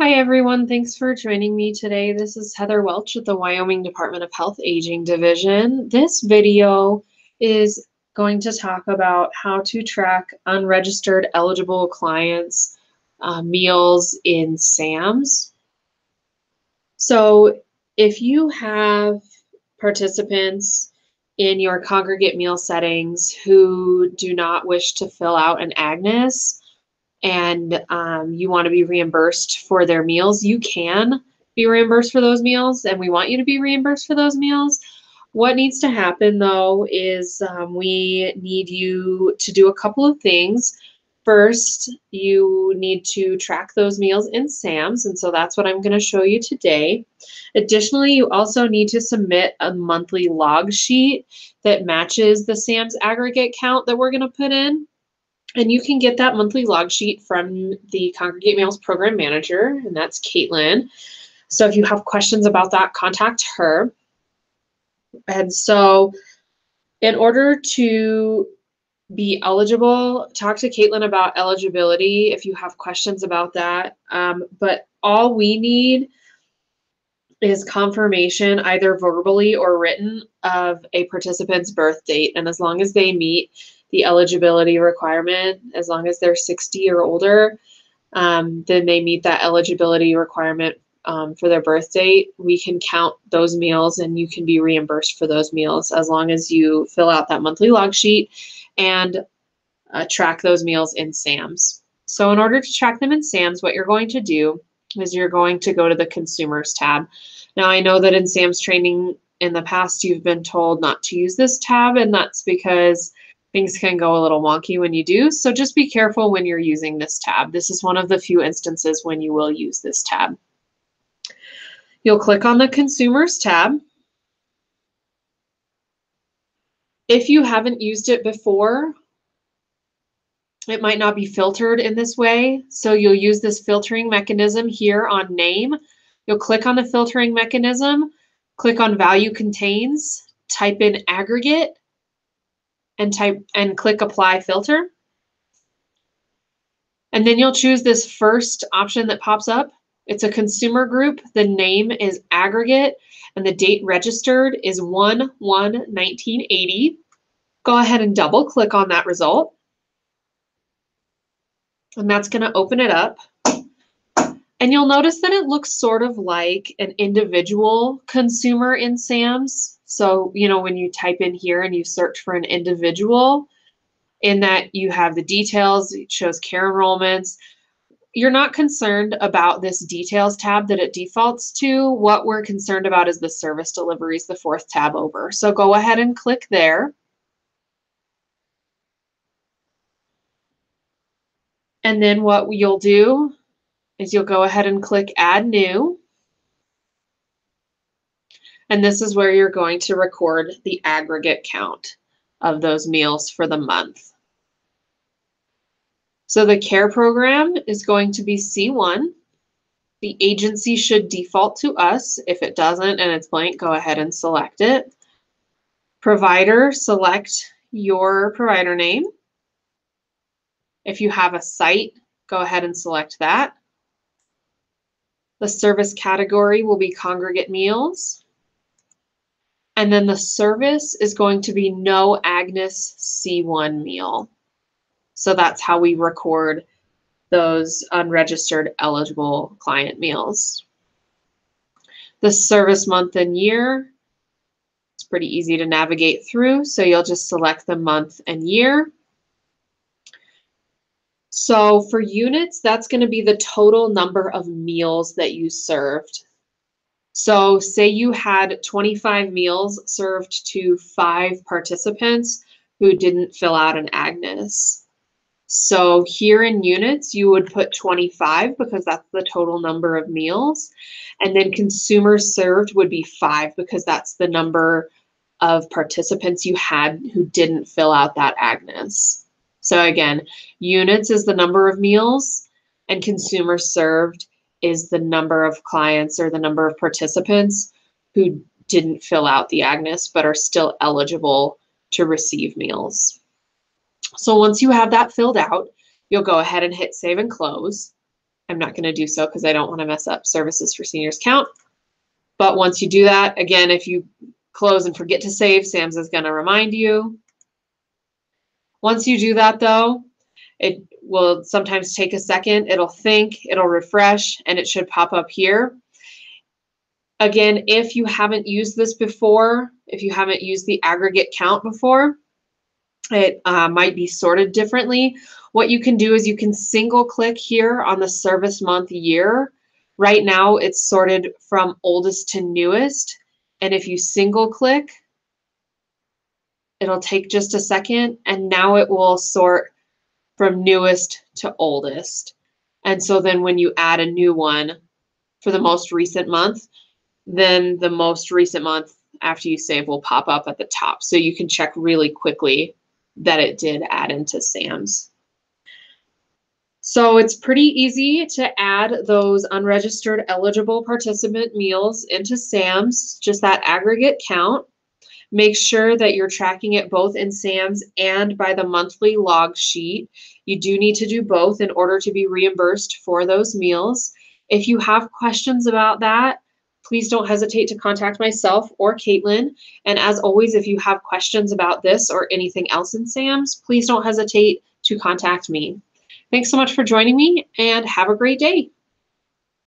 Hi everyone, thanks for joining me today. This is Heather Welch with the Wyoming Department of Health Aging Division. This video is going to talk about how to track unregistered eligible clients' meals in SAMS. So if you have participants in your congregate meal settings who do not wish to fill out an AGNS, and you want to be reimbursed for their meals, you can be reimbursed for those meals, and we want you to be reimbursed for those meals. What needs to happen, though, is we need you to do a couple of things. First, you need to track those meals in SAMS, and so that's what I'm going to show you today. Additionally, you also need to submit a monthly log sheet that matches the SAMS aggregate count that we're going to put in. And you can get that monthly log sheet from the Congregate Meals Program Manager, and that's Caitlin. So if you have questions about that, contact her. And so in order to be eligible, talk to Caitlin about eligibility if you have questions about that. But all we need is confirmation, either verbally or written, of a participant's birth date. And as long as they meet the eligibility requirement, as long as they're 60 or older, then they meet that eligibility requirement for their birth date. We can count those meals and you can be reimbursed for those meals as long as you fill out that monthly log sheet and track those meals in SAMS. So in order to track them in SAMS, what you're going to do is you're going to go to the Consumers tab. Now, I know that in SAMS training in the past, you've been told not to use this tab, and that's because things can go a little wonky when you do. So just be careful when you're using this tab. This is one of the few instances when you will use this tab. You'll click on the Consumers tab. If you haven't used it before, it might not be filtered in this way. So you'll use this filtering mechanism here on name. You'll click on the filtering mechanism, click on value contains, type in aggregate, and click apply filter. And then you'll choose this first option that pops up. It's a consumer group. The name is aggregate and the date registered is 1/1/1980. Go ahead and double click on that result. And that's going to open it up. And you'll notice that it looks sort of like an individual consumer in SAMS. So, you know, when you type in here and you search for an individual, in that you have the details, it shows care enrollments. You're not concerned about this details tab that it defaults to. What we're concerned about is the service deliveries, the fourth tab over. So go ahead and click there. And then what you'll do is you'll go ahead and click Add New. And this is where you're going to record the aggregate count of those meals for the month. So the care program is going to be C1. The agency should default to us. If it doesn't and it's blank, go ahead and select it. Provider, select your provider name. If you have a site, go ahead and select that. The service category will be congregate meals. And then the service is going to be no AGNS C1 meal. So that's how we record those unregistered eligible client meals. The service month and year, it's pretty easy to navigate through. So you'll just select the month and year. So for units, that's going to be the total number of meals that you served. So say you had 25 meals served to 5 participants who didn't fill out an AGNS. So here in units, you would put 25 because that's the total number of meals. And then consumers served would be 5 because that's the number of participants you had who didn't fill out that AGNS. So again, units is the number of meals and consumers served is the number of clients or the number of participants who didn't fill out the AGNS but are still eligible to receive meals. So once you have that filled out, you'll go ahead and hit save and close. I'm not going to do so because I don't want to mess up services for seniors count. But once you do that, again, if you close and forget to save, SAMS is going to remind you. Once you do that, though, it will sometimes take a second. It'll think, it'll refresh, and it should pop up here. Again, if you haven't used this before, if you haven't used the aggregate count before, it might be sorted differently. What you can do is you can single click here on the service month year. Right now it's sorted from oldest to newest. And if you single click, it'll take just a second, and now it will sort from newest to oldest. And so then when you add a new one for the most recent month, then the most recent month after you save will pop up at the top. So you can check really quickly that it did add into SAMS. So it's pretty easy to add those unregistered eligible participant meals into SAMS, just that aggregate count. Make sure that you're tracking it both in SAMS and by the monthly log sheet. You do need to do both in order to be reimbursed for those meals. If you have questions about that, please don't hesitate to contact myself or Caitlin. And as always, if you have questions about this or anything else in SAMS, please don't hesitate to contact me. Thanks so much for joining me, and have a great day.